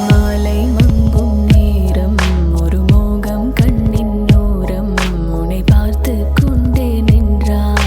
மாலை மங்கும் நேரம் ஒரு மோகம் கண்ணின் ஓரம் உன்னை பார்த்து கொண்டே நின்றான்.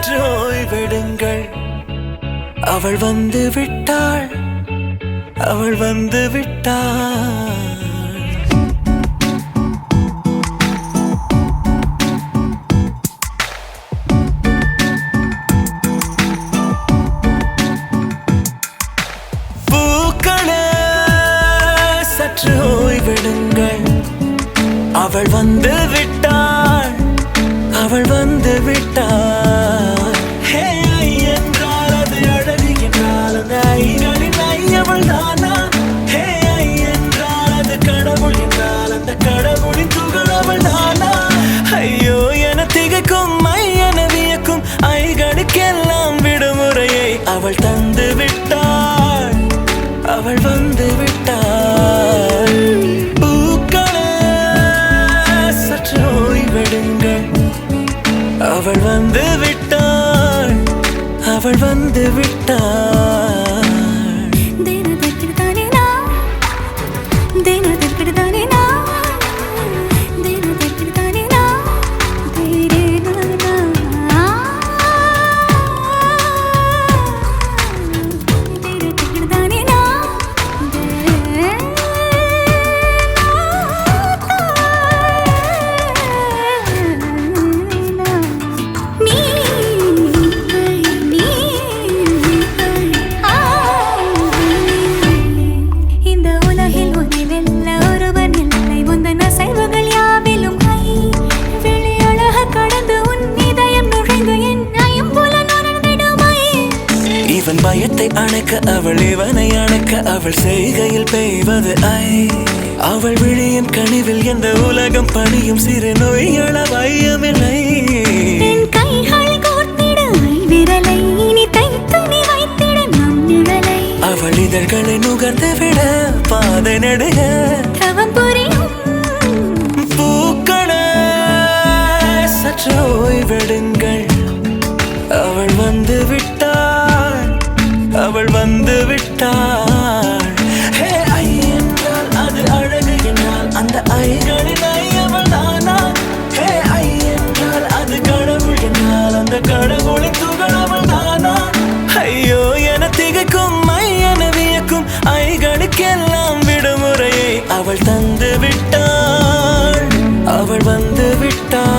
சற்று ஓய்வெடுங்கள். அவள் வந்து விட்டாள், அவள் வந்து விட்டாள். பூக்களே சற்று ஓய்வெடுங்கள். அவள் வந்து விட்டாள், அவள் வந்து விட்டாள். ஹே ஐ என்றால் அது அழகு என்றால் அந்த ஐகளின் ஐ அவள் தானா? ஹே ஐ என்றால் அது கடவுள் என்றால் அந்த கடவுளின் துகள் அவள் தானா? ஐயோ என திகைக்கும் ஐ என வியக்கும் ஐகளுக்கெல்லாம் விடுமுறையை அவள் தந்து விட்டாள், அவள் வந்து விட்டாள். பூக்களே சற்று ஓய்வெடுங்கள். அவள் வந்து விட்டாள், அவள் வந்து விட்டாள். இவன் பயத்தை அணைக்க அவள் இவனை அணைக்க அவள் செய்கையில் பெய்வது ஐ. அவள் விழியின் கனிவில் எந்த உலகம் பணியும் சிறு நோய்கள வையமில்லை. அவள் இதழ்களை நுகர்ந்து விட பாதை நடுக பூக்களே சற்று ஓய்வெடுங்கள். அவள் வந்து விட்டாள், அவள் வந்து விட்டாள். ஹே ஐ என்றால் அது அழகு என்றால் அந்த ஐகளின் ஐ அவள் தானா? ஹே ஐ என்றால் அது கடவுள் என்றால் அந்த கடவுளின் துகள் அவள் தானா? ஐயோ என திகைக்கும் ஐ என வியக்கும் ஐகளுக்கெல்லாம் விடுமுறையை அவள் தந்து விட்டாள், அவள் வந்து விட்டாள்.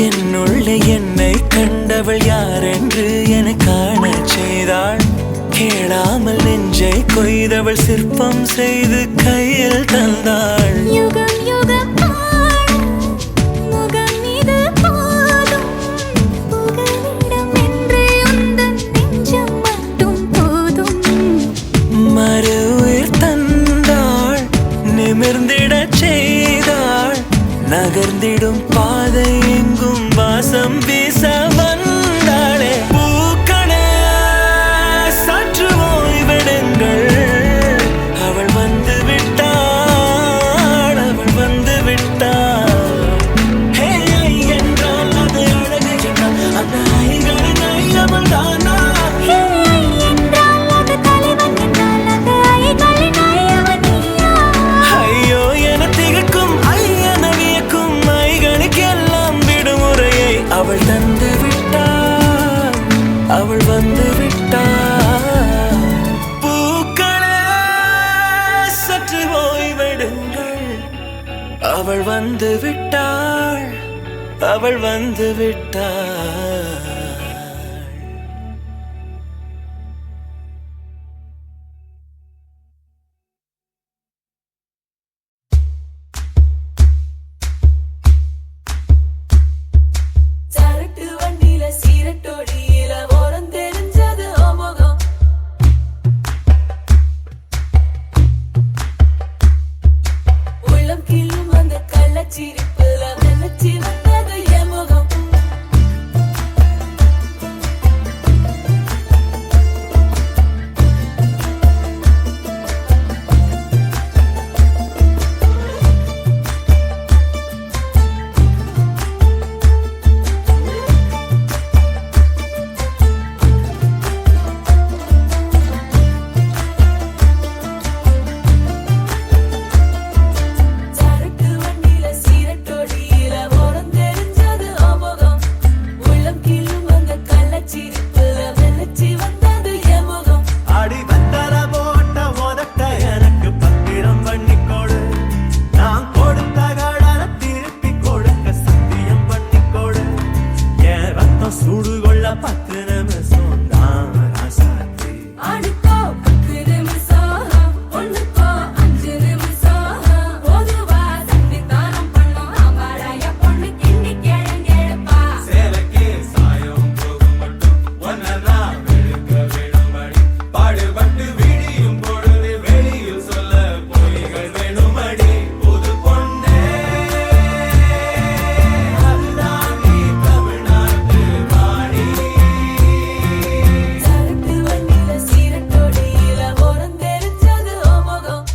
என்னுள்ளே என்னை கண்டவள் யாரென்று என காண செய்தாள். கேளாமல் நெஞ்சை கொய்தவள் சிற்பம் செய்து கையில் தந்தாள். யுகம் யுகம் முகம் இது போதும் புகலிடம் என்று உந்தன் நெஞ்சம் மட்டும் போதும். மறு உயிர் தந்தாள், நிமிர்ந்திடச் செய்தாள். நகர்ந்திடும் பாதை எங்கும் வாசம் வீச வந்தாளே. பூக்களே சற்று ஓய்வெடுங்கள். அவள் வந்து விட்டாள், அவள் வந்து விட்டாள். ஹே ஐ என்றால் அது அழகு என்றால் அந்த ஐகளின் ஐ அவள் தானா? ஹே ஐ என்றால் அது தலைவன் என்றால் அந்த ஐகளின் ஐ அவன் நீயா? ஐயோ என திகைக்கும் ஐ என வியக்கும் ஐகளுக்கெல்லாம் விடுமுறையை அவள் தந்து விட்டாள், அவள் வந்து விட்டாள். பூக்களே சற்று ஓய்வெடுங்கள். அவள் வந்து விட்டாள், அவள் வந்து விட்டாள். சரட்டு 10 நிமிஷம் தான் ராசாத்தி. அடுக்கோ 10 நிமிஷம், ஒண்ணுக்கோ 5 நிமிஷம். பொதுவா சண்டித்தனம் பண்ணும் ஆம்பளைய பொண்ணு கிண்டி கிழங்கெடுப்பா. சேலைக்கு சாயம் போகும் மட்டும் ஒன்னா வெளுக்க வேணுமடி. பாடுபட்டு விடியும் பொழுது வெளியில் சொல்ல பொய்கள் வேணுமடி. புது பொண்ணே அதுதான் நீ தமிழ்நாட்டு வாணி. சரக்கு வண்டியில சீரட்டோடியில ஓரம் தெரிஞ்சது உன் முகம்.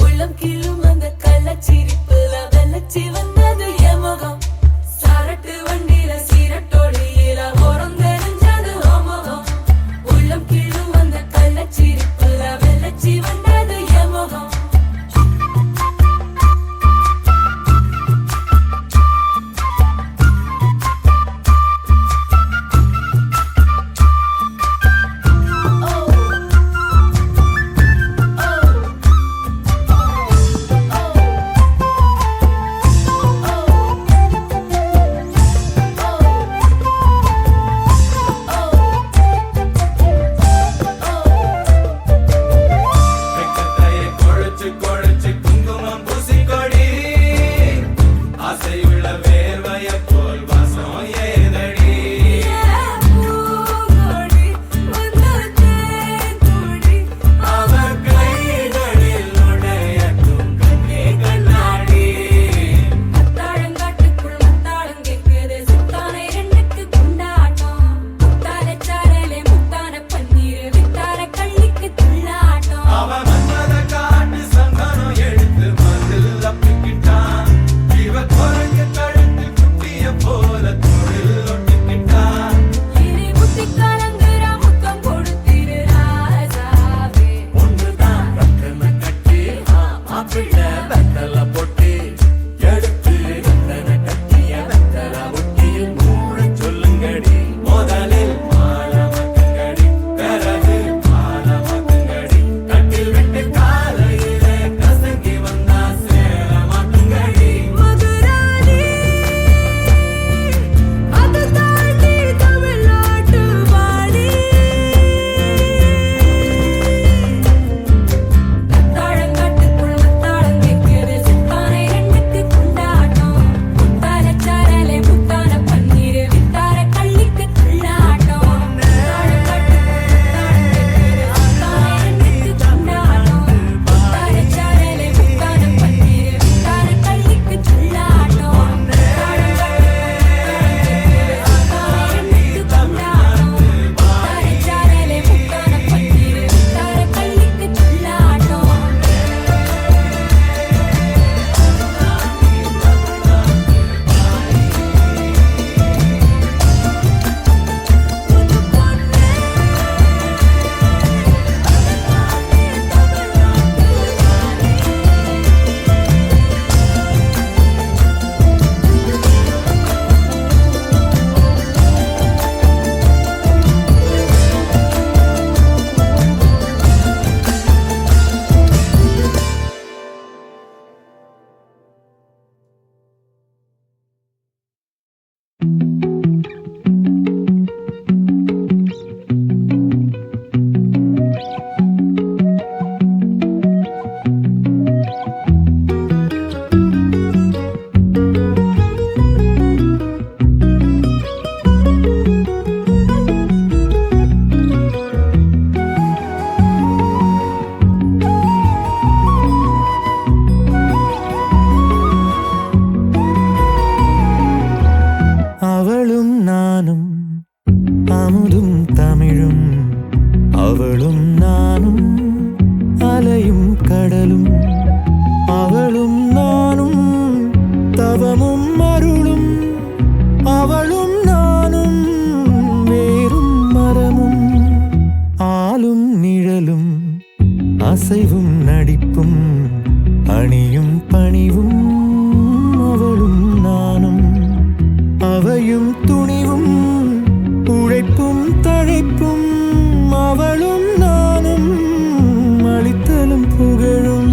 உள்ளம் கிள்ளும் அந்த கள்ளச்சிரிப்புல வெள்ளச்சி வந்தது என் முகம். சரக்கு வண்டியில சீரட்டோடியில ஓரம் தெரிஞ்சது உன் முகம். உள்ளம் கிள்ளும் அந்த கள்ளச்சிரிப்புல வெள்ளச்சி வந்தது என் முகம். வெக்கத்தையே குழைச்சு குழைச்சு குங்குமம் பூசிக்கொடி. ஆசையுள்ள வேர்வைய போல் வாசம் ஏதடி. பூங்கொடி வந்ததேன் கொடி. அவர் கைகளில் நுழையட்டும் கண்ணே கண்ணாடி. மத்தாளங்காட்டுக்குள் மத்தாளம் கேக்குது. சுத்தானை ரெண்டுக்கு குண்டாட்டம். முத்தான சாரலே முத்தான பன்னீர் வித்தார கள்ளிக்கு துள்ளாட்டம். அவன் வந்தத காட்டு சந்தனம் எடுத்து மதில் அப்பிக்கிட்டான். இவ குரங்க கழுத்து குட்டிய போல தொழில் ஒட்டிக்கிட்டான். இனி புத்தி கலங்குறா முத்தம் கொடுத்திரு ராசாவே. ஒண்ணுதான் ரத்தன கட்டி மாப்பிள்ளை வெத்தல பொட்டி. எடுத்து ரத்தன கட்டிய வெத்தல பொட்டியில் மூட சொல்லுங்கடி. முதலில் மாலமக்குங்கடி, பிறகு மாலமக்குங்கடி. கட்டில் விட்டு காலையில கசங்கி வந்தா சேலமாக்குங்கடி. மதுராணி அது தாண்டி தமிழ்நாட்டு வாணி. மத்தாளங்காட்டுக்குள் மத்தாளம் கேக்குது. சுத்தானை ரெண்டுக்கு குண்டாட்டம். முத்தான சாரலே முத்தான பன்னீர் வித்தார கள்ளிக்கு துள்ளாட்டம். மத்தாளங்காட்டுக்குள் மத்தாளம் கேக்குது. சுத்தானை ரெண்டுக்கு குண்டாட்டம். முத்தான சாரலே முத்தான பன்னீர் வித்தார கள்ளிக்கு துள்ளாட்டம். அவளும் நானும் அமுதும் தமிழும். அவளும் நானும் அலையும் கடலும். அவளும் நானும் தவமும் அருளும். அவளும் நானும் வேரும் மரமும். ஆளும் நிழலும் அசைவும் நடிப்பும் அணியும் பணிவும். அவளும் நானும் அவையும் துணிவும் உழைப்பும் தழைப்பும். அவளும் நானும் அளித்தலும் புகழும்.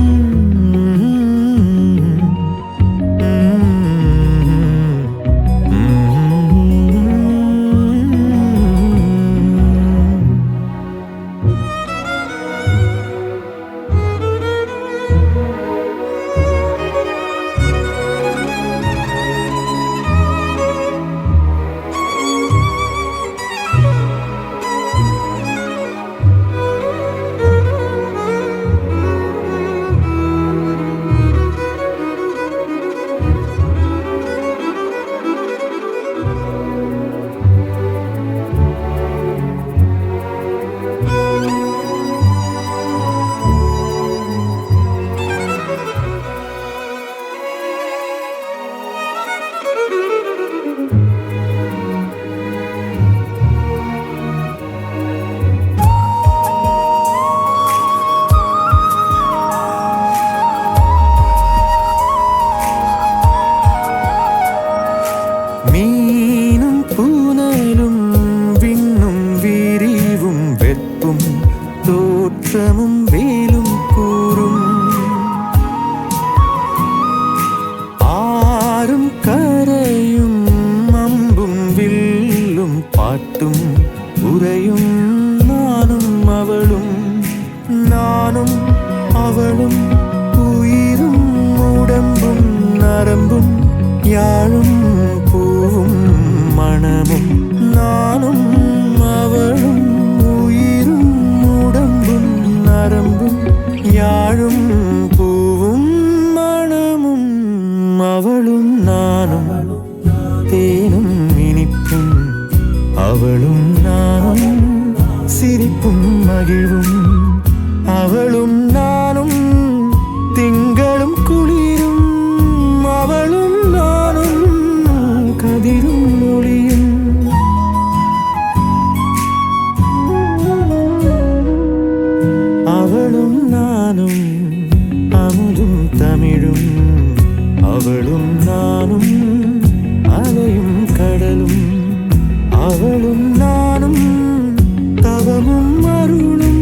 பாட்டும் உரையும் நானும் அவளும் நானும் அவளும் உயிரும் உடம்பும் நரம்பும் யாழும் பூவும் மணமும் நானும் அவளும் உயிரும் உடம்பும் நரம்பும் யாழும் பூவும் மணமும் அவளும் நானும் தேனும் இனிப்பும் அவளும் நானும் சிரிப்பும் மகிழ்வும் அவளும் நானும் திங்களும் குளிரும் அவளும் நானும் கதிரும் ஒளியும் அவளும் நானும் அமுதும் தமிழும் அவளும் நானும் அலையும் கடலும் அவளும் நானும் தவமும் அருளும்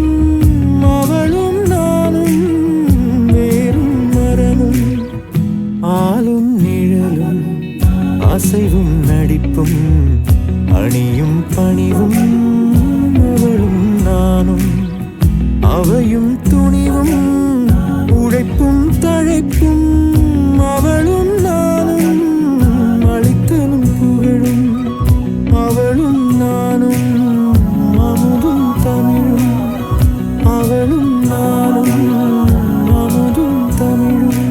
அவளும் நானும் வேறும் மரமும் ஆளும் நிழலும் அசைவும் நடிப்பும் அணியும் பணிவும் அவளும் நானும் அவையும் துணிவும் உழைப்பும் தழைப்பும் அவளும் நானும் அளித்தலும் புகழும் அவளும் நானும் அமுதும் தமிழும் அவளும் நானும் அமுதும் தமிழும்.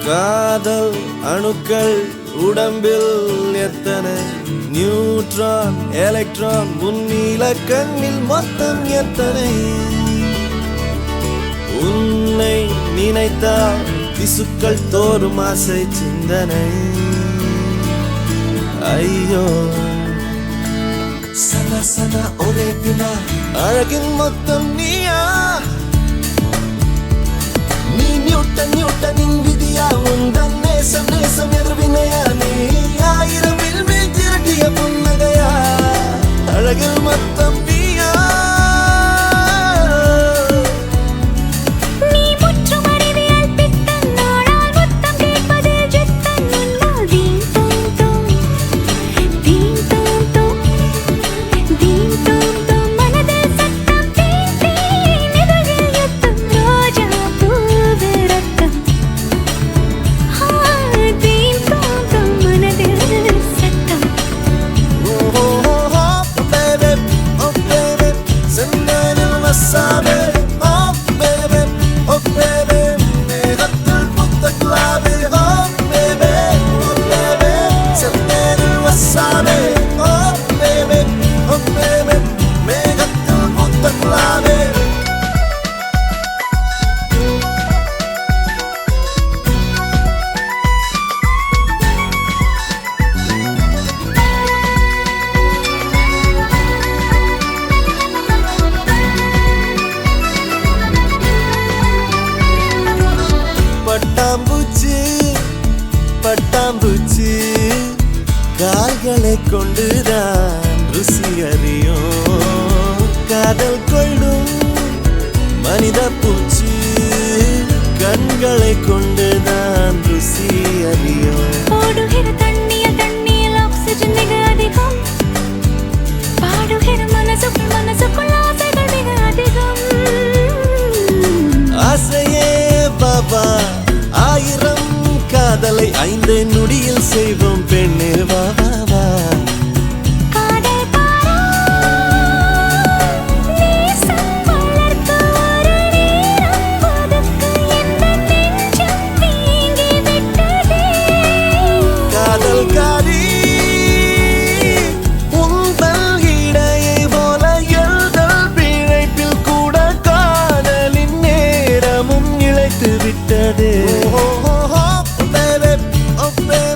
காதல் அணுக்கள் உடம்பில் எத்தனை நியூட்ரான் எலக்ட்ரான் முன்னில கண்ணில் மொத்தம் எத்தனை உன்னை நினைத்தால் திசுக்கள் தோறும் ஆசை சிந்தனை ஐயோ சன சன ஒரே வினா அழகின் மொத்தம் நீயா நீ நியூட்டனின் விதியா உந்தன் நேசம் நேசம் எதிர்வினையா நீ ஆயிரம் மேல் திரட்டிய புன்னகையா அழகில் மொத்தம் நீயா பட்டாம்பூச்சி கால்களை கொண்டுதான் ருசி அறியும் காதல் கொள்ளும் மனித பூச்சி கண்களை கொண்டுதான் ருசி அறியும் ஓடுகிற தண்ணியில் ஆக்சிஜன் மிக அதிகம் பாடுகிற மனசுக்குள் ஆசைகள் மிக அதிகம் ஆசையே பாபா ஆயிரம் காதலை 5 நொடியில் செய்வோம் பெண்ணே வா வா வா விட்டதே. Oh, oh, oh, baby, oh, baby.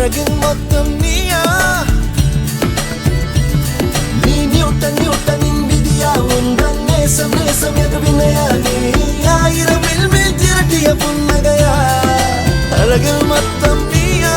அழகின் மொத்தம் நீயா நீ நியூட்டனின் விதியா உந்தன் நேசம் நேசம் எது வினையா நீ ஆயிரம் மேல் திரட்டிய புன்னகையா அழகில் மொத்தம் நீயா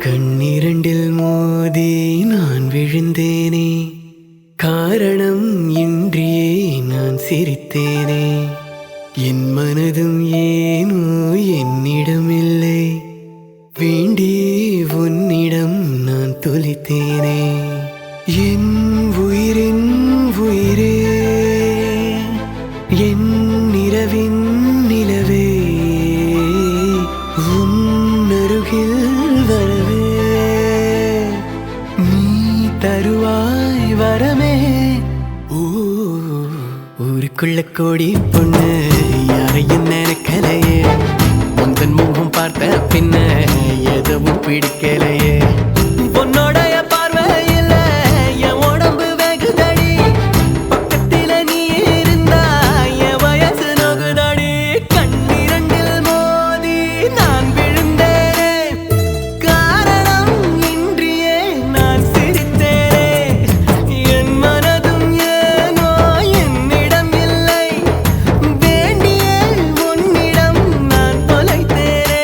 கண்ணிரண்டில் மோதி நான் விழுந்தேனே காரணம் இன்றியே நான் சிரித்தேனே என் மனதும் ஏனோ என்னிடமில்லை வேண்டியே உன்னிடம் நான் தொலைத்தேனே என் உயிரின் உயிரே என் நிலவின் நிலவே உன்னருகில் வரவே நீ தருவாய் வரமே ஊருக்குள்ள கோடி பொண்ணு யாரையும் நினைக்கலையே உந்தன் முகம் பார்த்த பின்ன எதுவும் பிடிக்கலையே பொன்னோடைய பார்வையில் என் உடம்பு வெகுதடி பக்கத்தில நீ இருந்தா என் வயசு நோகுதடி கண்ணிரண்டில் மோதி நான் விழுந்தேனே காரணம் இன்றியே நான் சிரித்தேனே என் மனதும் ஏனோ என்னிடம் இல்லை வேண்டியே உன்னிடம் நான் தொலைத்தேனே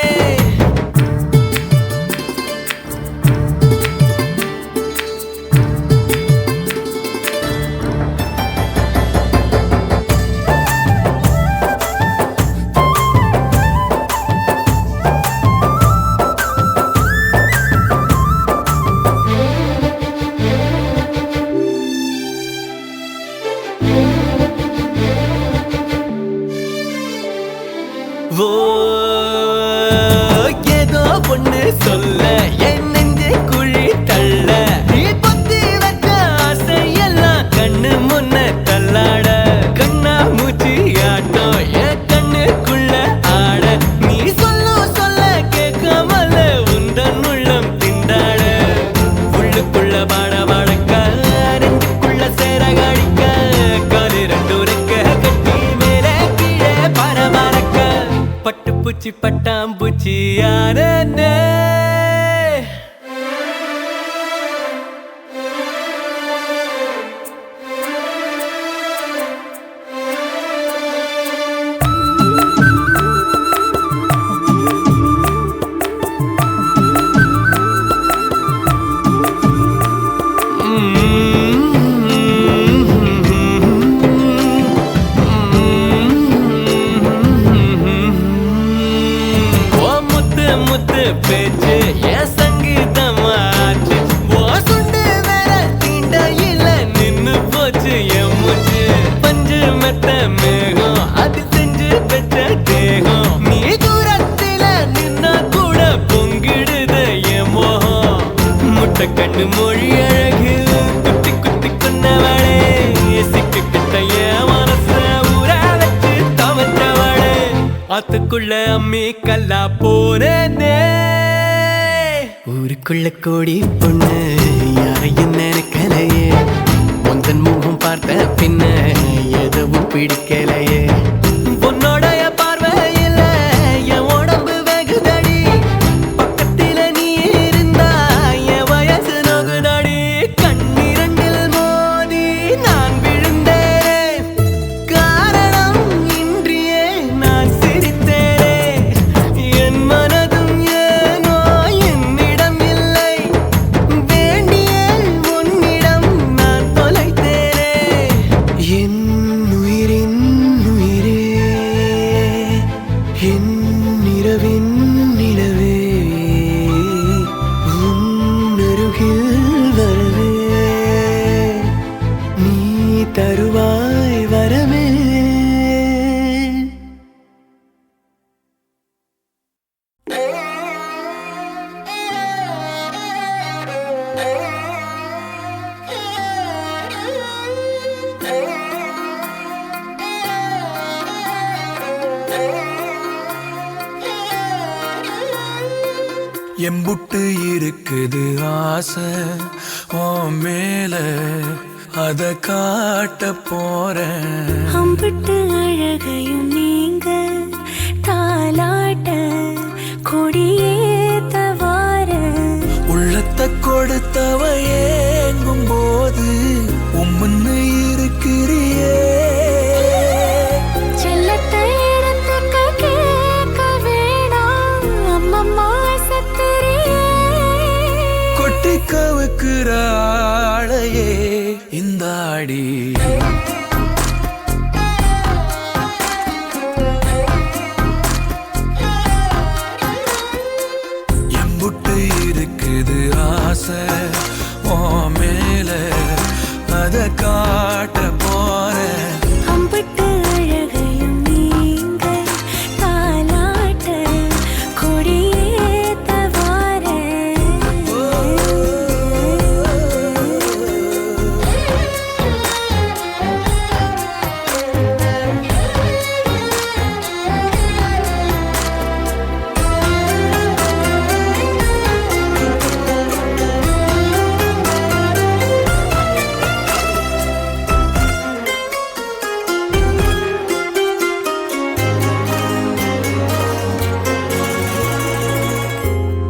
ஓ ஏதோ பொண்ணு சொல்ல என் நெஞ்சு குழி தள்ள நீ பொத்தி வச்ச ஆசையெல்லாம் கண்ணு முன்ன தள்ளாட கண்ணா மூச்சி ஆட்டம் என் கண்ணுக்குள்ள ஆட நீ சொல்ல கேட்காமல உந்தன் உள்ளம் திண்டாட உள்ளுக்குள்ள பாட பாடக்க நெஞ்சுக்குள்ள சேர காடிக்க காலு ரெண்டு ரெக்க கட்டி மேலே கீழே பரமரக்க பட்டுப்பூச்சி பட்டாம்பூச்சி யாரே முத்து பேச்சு என் சங்கீதமாச்சு ஓ சுண்டு வேற தீண்டையில நின்னு போச்சு என் மூச்சு பஞ்சு மெத்த மேகம் அது செஞ்சு பெற்ற தேகம் நீ தூரத்தில நின்னா கூட பொங்கிடுது என் மோகம் முட்டை கண்ணு மொழி அழகு குத்தி குத்தி கொண்டவளே சிக்கு கிட்ட என் மனச ஊற வச்சு தவற்றவளே ஆத்துக்குள்ள அம்மி கல்லா போனே ஊருக்குள்ள கோடி பொண்ணு யாரையும் நினைக்கலையே உந்தன் முகம் பார்த்த பின்ன எதுவும் பிடிக்கலையே பொன்னோடைய பார்வையில் என் உடம்பு வெகுதடி பக்கத்தில நீ எம்புட்டு இருக்குது ஆசை உன் மேல அத காட்ட போறேன். அம்பிட்டு அழகையும் நீங்க தாலாட்ட கொடியேத்த வார உள்ளத்தை கொடுத்தவ ஏங்கும் போது உம்முன்னு இருக்கிறியே. செல்லத்தை இடத்துக்கு கேட்க வேணாம் அம்மம்மா சத்திரியே. கொட்டி கவுக்குற ஆளையே இந்த ஆடி எம்புட்டு இருக்குது ஆசை உன் மேல அத காட்ட போறேன். அம்பிட்டு அழகையும் நீங்க தாலாட்ட கொடியேத்த வார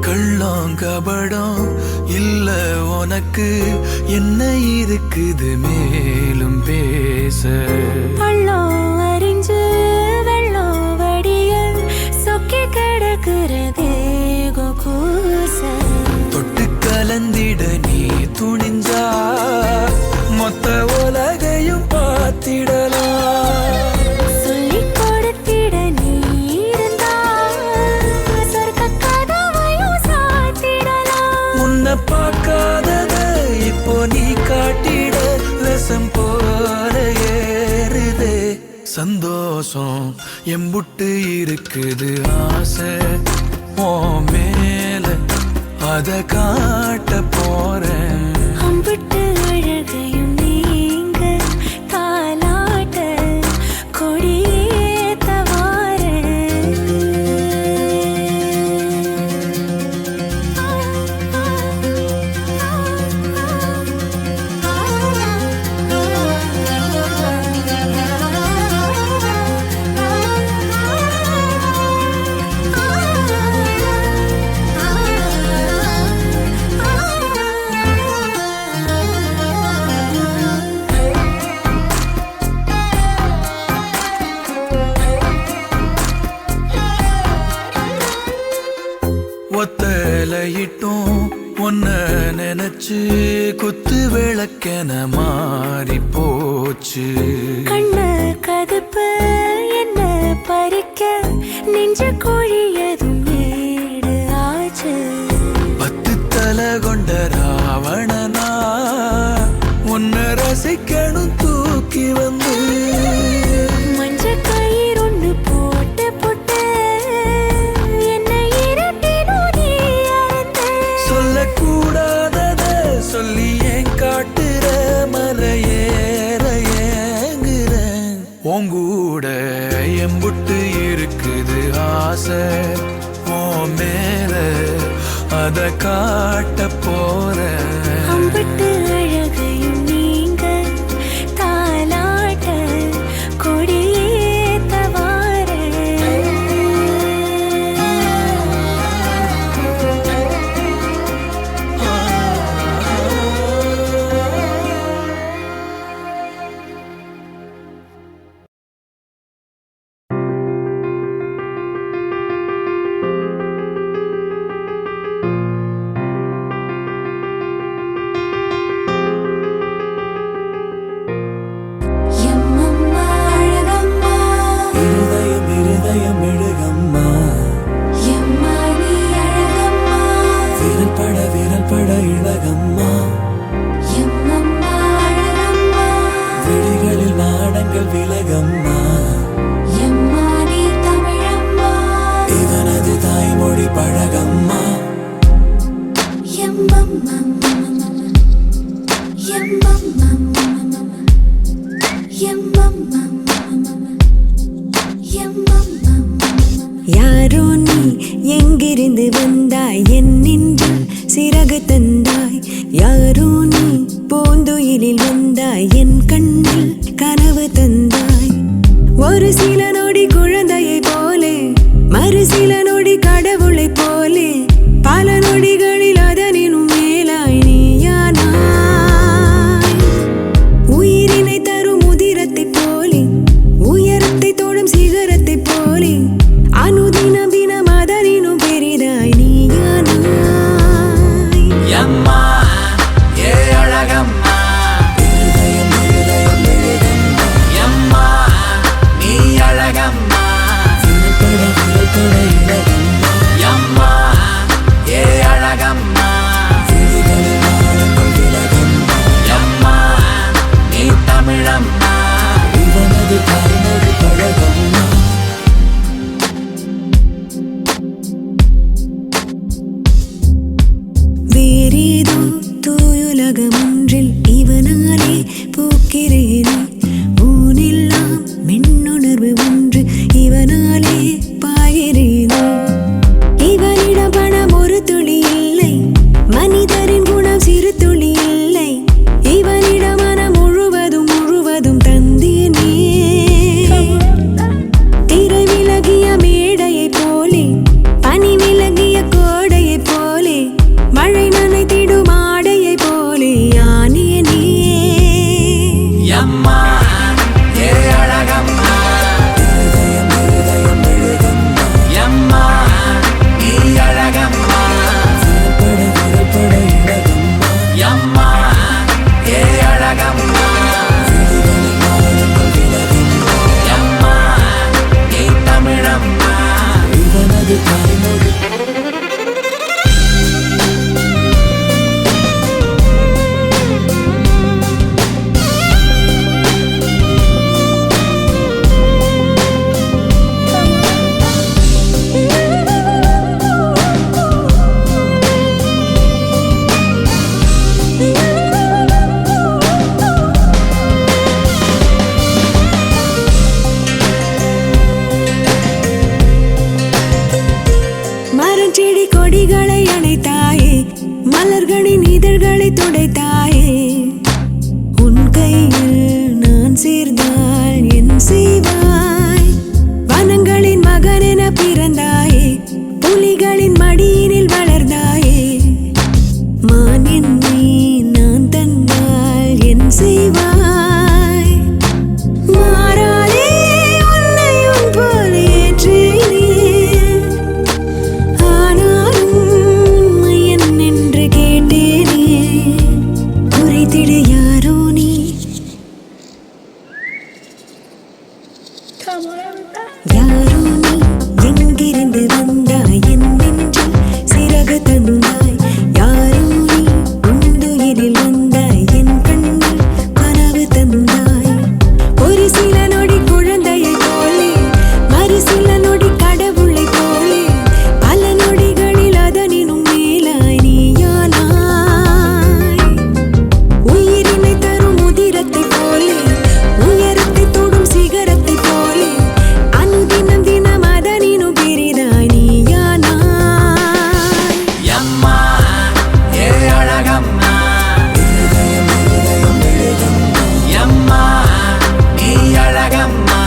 கள்ளம் கபடம் இல்ல உனக்கு என்ன இருக்குது மேலும் பேச. பள்ளம் அறிஞ்சு வெள்ளம் வடிய சொக்கி கிடக்குறதே கூச தொட்டு கலந்திட நீ துணிஞ்சா மொத்த உலகையும் பார்த்திடலாம். சொல்லி கொடுத்திட நீ இருந்தா சொர்க்க கதவையும் சாத்திடலாம். உன்னை பார்க்காதத இப்போ நீ காட்டிட ரசம் போல ஏறுதே சந்தோஷம் எம்புட்டு இருக்குது ஆசை உன் மேல அத காட்ட போறேன். அம்பிட்டு அழகையும் நீங்க தாலாட்ட கொடியேத்த வார ஒத்தலையிட்டும் ஒன்ன நினைச்சு குத்து விளக்கென மாறி போச்சு. கண்ண கதுப்பு என்ன பறிக்க நெஞ்ச கோழியதும் ஏடு ஆச்சு. 10 தலை கொண்ட ராவணனா உன்னை ரசிக்கணும் தூக்கி வந்து. மஞ்ச கயிறு ஒண்ணு போட்டு போட்டு என்னை இரட்டினும் நீ அறந்த. சொல்லக்கூடாதத சொல்லி ஏன் காட்டுற மலையேற ஏங்குறேன். உங்கூட எம்புட்டு இருக்குது ஆசை உன் மேல அத காட்ட போறேன். அம்பிட்டு அழகையும் நீங்க தாலாட்ட கொடியேத்த வார யாரோ நீ எங்கிருந்து வந்தாய் என்னை வேறேதோ தூயுலகம் ஒன்றில் இவனாலே போக்கிறேனே. ஊனெல்லாம் மென்னுணர்வு ஒன்று இவனாலே பாய்கிறேனே. இவனிடம் பணம் ஒரு துளி இல்லை, மனிதரின் குணம் சிறு துளி இல்லை. இவனிடம் மனம் முழுவதும் முழுவதும் தந்தேனே. திரை விலகிய மேடையை போலே, பனி விலகிய கோடையை போலே, மழை நனைத்திடும் ஆடையை போலே ஆனேனே. அம்மா ஏ அழகம்மா, அம்மா நீ அழகம்மா, அம்மா ஏ அழகம்மா, அம்மா நீ தமிழம்மா. இவனது தாய்மொழி. மரஞ்செடி கொடிகளை அணைத்தாயே, மலர்களின் இதழ்களை துடைத்தாயே. உன் கையில் நான் சேர்ந்தால் என் செய்வாய்? வனங்களின் மகனென பிறந்தாயே, புலிகளின் மடியினில் வளர்ந்தாயே. மான் என்னை நான் தந்தால் என் செய்வாய்? மாறாதே உன்னை உன் போல ஏற்றேனே. ஆனாலும் என்னென்று கேட்டேனே, குறைத்திடு யாரோ நீ. யாரோ நீ, எங்கிருந்து வந்தாய் என் நெஞ்சில் சிறகு தந்தாய். யாரோ நீ, உந்துயிரில் வந்தாய் என் கண்ணில் கனவு தந்தாய். ஒரு சில நொடி குழந்தையை போலே, மறு சில நொடி கடவுளை போலே, பல நொடிகளில் அதனினும் மேலாய் நீயானாய். உயிரினை தரும் உதிரத்தை போலே, உயரத்தை தொடும் சிகரத்தை போலே, அனுதினம் தினம் அதனினும் பெரிதாய் நீயானாய். அம்மா ஏ அழகம்மா, அம்மா நீ அழகம்மா,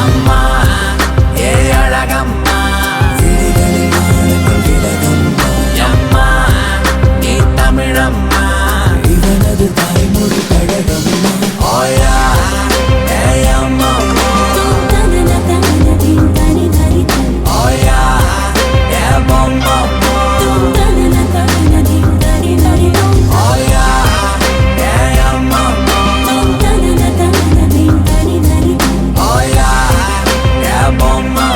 அம்மா ஏ அழகம்மா, அம்மா நீ தமிழம்மா. இவனது தாய்மொழி கழகம்மா. ஓயா ஏ அம்மா, ஓயா ஏ பொம்மா, ஓயா ஏ அம்மா, ஓயா ஏ பொம்மா.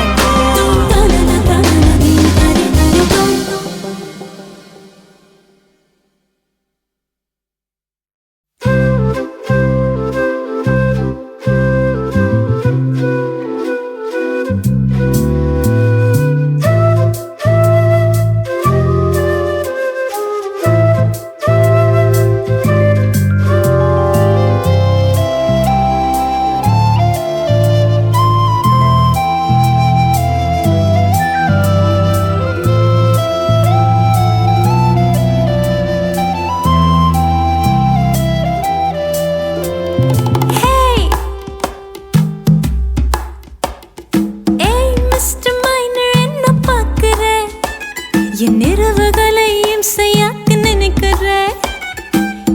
என் இரவுகளையும் செய்யாக்க நினைக்கிற,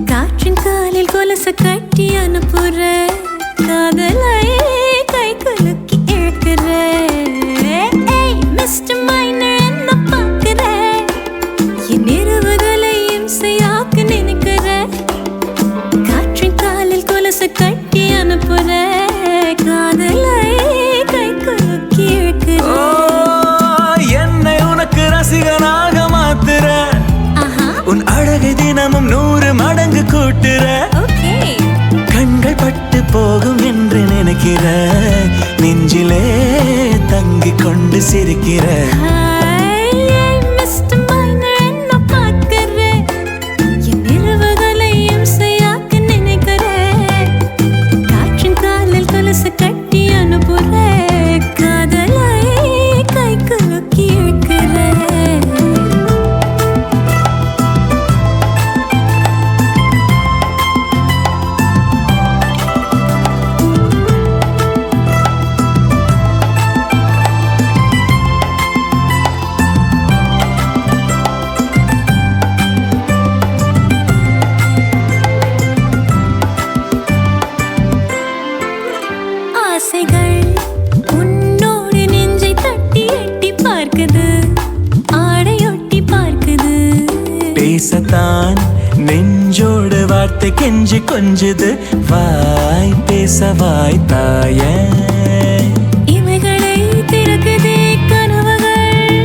காற்றின் காலில் கொலுச கட்டி அனுப்புற, காதலை கை குலுக்கி இழுக்கிற. மிஸ்டர் மைனர் என்ன பார்க்கிற, என் இரவுகளையும் செய்யாக்க நினைக்கிற, காற்றின் காலில் கொலுச கட்டி அனுப்புற, காதலை கை குலுக்கி இழுக்கிற. என்னை உனக்கு ரசிகனாக மாத்துற, உன் அழகை தினமும் 100 மடங்கு கூட்டுற. கண்கள் பட்டு போகும் என்று நினைக்கிற, நெஞ்சிலே தங்கிக் கொண்டு சிரிக்கிற. பேசத்தான் நெஞ்சோடு வார்த்தை கெஞ்சி கொஞ்சுது வாய் பேச வாய் தாய இமைகளை திறக்குதே கனவுகள்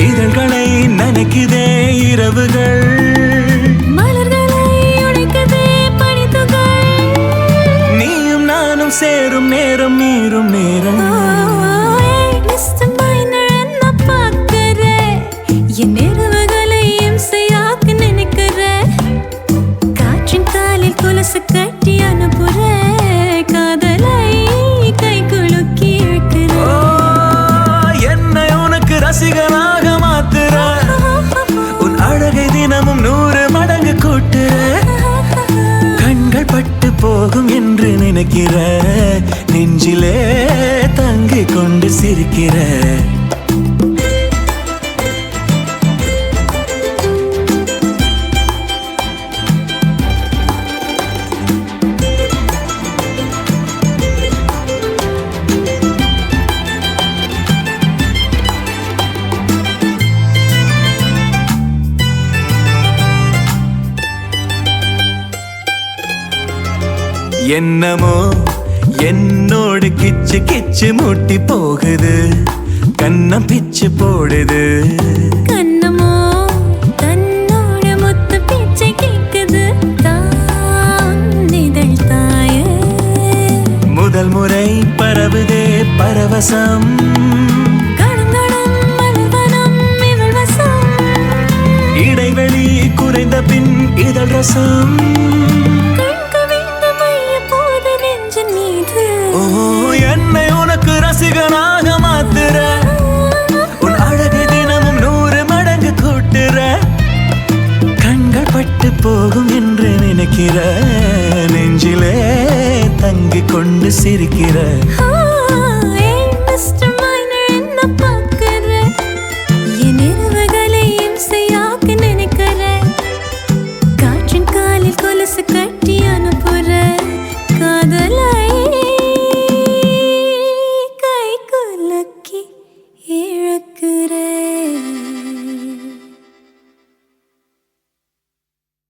இதழ்களை நனைக்குதே இரவுகள் மலர்களை உடைக்குதே பனித்துகள் நீயும் நானும் சேரும் நேரம் மீறும் நேரம் மிஸ்டர் மைனர் என்ன பார்க்கிற என் இரவுகளை இம்சையாக்க நினைக்கிற காற்றின் காலில் கொலுசு கட்டி அனுப்புற காதலை கை குலுக்கி இழுக்கிற என்னை உனக்கு ரசிகனாக மாத்துற உன் அழகை தினமும் 100 மடங்கு கூட்டுற கண்கள் பட்டு போகும் என்று நினைக்கிற நெஞ்சிலே தங்கிக் கொண்டு சிரிக்கிற என்னமோ என்னோடு கிச்சு கிச்சு மூட்டி போகுது கண்ணம் பிச்சு போடுது கண்ணமோ தன்னோட மொத்த பேச்சை கேட்குது தான் இதழ் தாய முதல் முறை பரவுதே பரவசம் கடந்தடம் மலர்வனம் இவள் வசம் இடைவெளி குறைந்த பின் இதழ் ரசம் கண் கவிழ்ந்த மைய போது நெஞ்சின் மீது ஓ என்னை உனக்கு ரசிகனாக மாத்துற உன் அழகை தினமும் 100 மடங்கு கூட்டுற கண்கள் பட்டு போகும் என்று நினைக்கிற நெஞ்சிலே தங்கிக் கொண்டு சிரிக்கிற